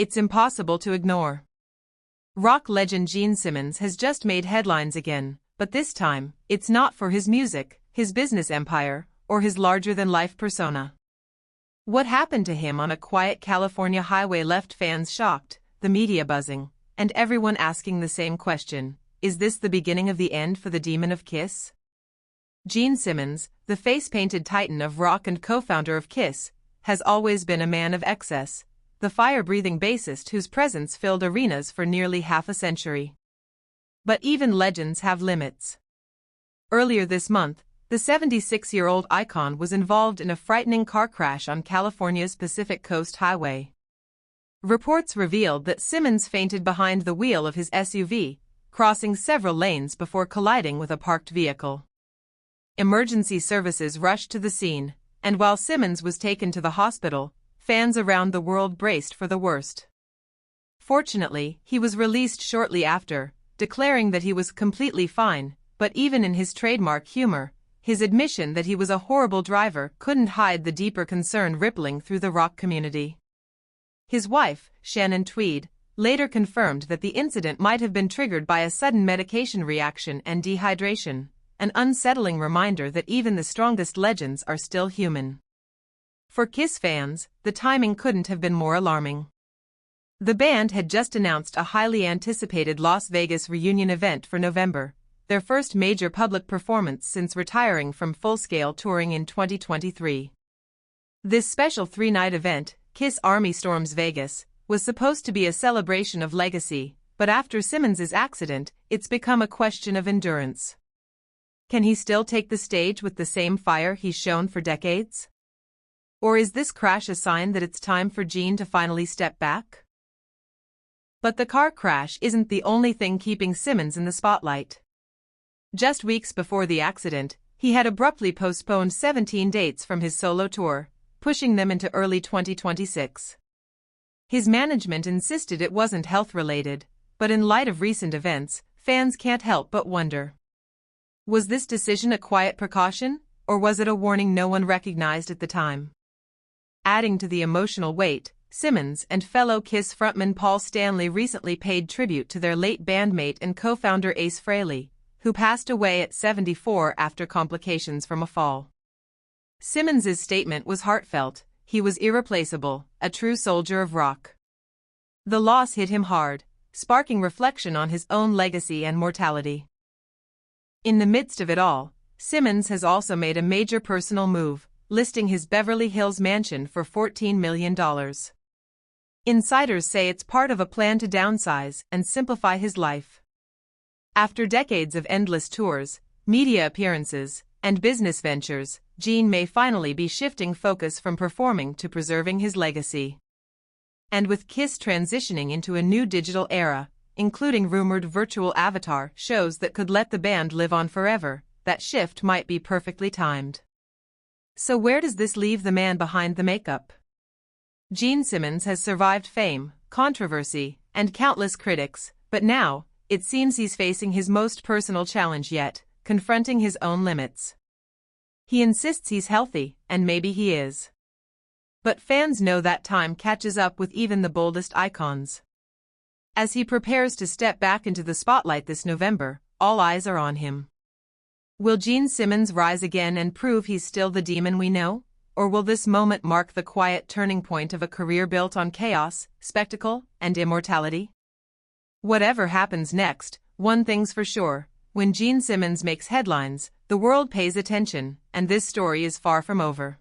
it's impossible to ignore. Rock legend Gene Simmons has just made headlines again, but this time, it's not for his music, his business empire, or his larger-than-life persona. What happened to him on a quiet California highway left fans shocked, the media buzzing, and everyone asking the same question: is this the beginning of the end for the demon of Kiss? Gene Simmons, the face-painted titan of rock and co-founder of Kiss, has always been a man of excess, the fire-breathing bassist whose presence filled arenas for nearly half a century. But even legends have limits. Earlier this month, the 76-year-old icon was involved in a frightening car crash on California's Pacific Coast Highway. Reports revealed that Simmons fainted behind the wheel of his SUV, crossing several lanes before colliding with a parked vehicle. Emergency services rushed to the scene, and while Simmons was taken to the hospital, fans around the world braced for the worst. Fortunately, he was released shortly after, declaring that he was completely fine, but even in his trademark humor, his admission that he was a horrible driver couldn't hide the deeper concern rippling through the rock community. His wife, Shannon Tweed, later confirmed that the incident might have been triggered by a sudden medication reaction and dehydration, an unsettling reminder that even the strongest legends are still human. For Kiss fans, the timing couldn't have been more alarming. The band had just announced a highly anticipated Las Vegas reunion event for November, their first major public performance since retiring from full-scale touring in 2023. This special three-night event, Kiss Army Storms Vegas, was supposed to be a celebration of legacy, but after Simmons' accident, it's become a question of endurance. Can he still take the stage with the same fire he's shown for decades? Or is this crash a sign that it's time for Gene to finally step back? But the car crash isn't the only thing keeping Simmons in the spotlight. Just weeks before the accident, he had abruptly postponed 17 dates from his solo tour, pushing them into early 2026. His management insisted it wasn't health-related, but in light of recent events, fans can't help but wonder. Was this decision a quiet precaution, or was it a warning no one recognized at the time? Adding to the emotional weight, Simmons and fellow Kiss frontman Paul Stanley recently paid tribute to their late bandmate and co-founder Ace Frehley, who passed away at 74 after complications from a fall. Simmons' statement was heartfelt: he was irreplaceable, a true soldier of rock. The loss hit him hard, sparking reflection on his own legacy and mortality. In the midst of it all, Simmons has also made a major personal move, listing his Beverly Hills mansion for $14 million. Insiders say it's part of a plan to downsize and simplify his life. After decades of endless tours, media appearances, and business ventures, Gene may finally be shifting focus from performing to preserving his legacy. And with Kiss transitioning into a new digital era, including rumored virtual avatar shows that could let the band live on forever, that shift might be perfectly timed. So where does this leave the man behind the makeup? Gene Simmons has survived fame, controversy, and countless critics, but now, it seems he's facing his most personal challenge yet, confronting his own limits. He insists he's healthy, and maybe he is. But fans know that time catches up with even the boldest icons. As he prepares to step back into the spotlight this November, all eyes are on him. Will Gene Simmons rise again and prove he's still the demon we know? Or will this moment mark the quiet turning point of a career built on chaos, spectacle, and immortality? Whatever happens next, one thing's for sure: when Gene Simmons makes headlines, the world pays attention, and this story is far from over.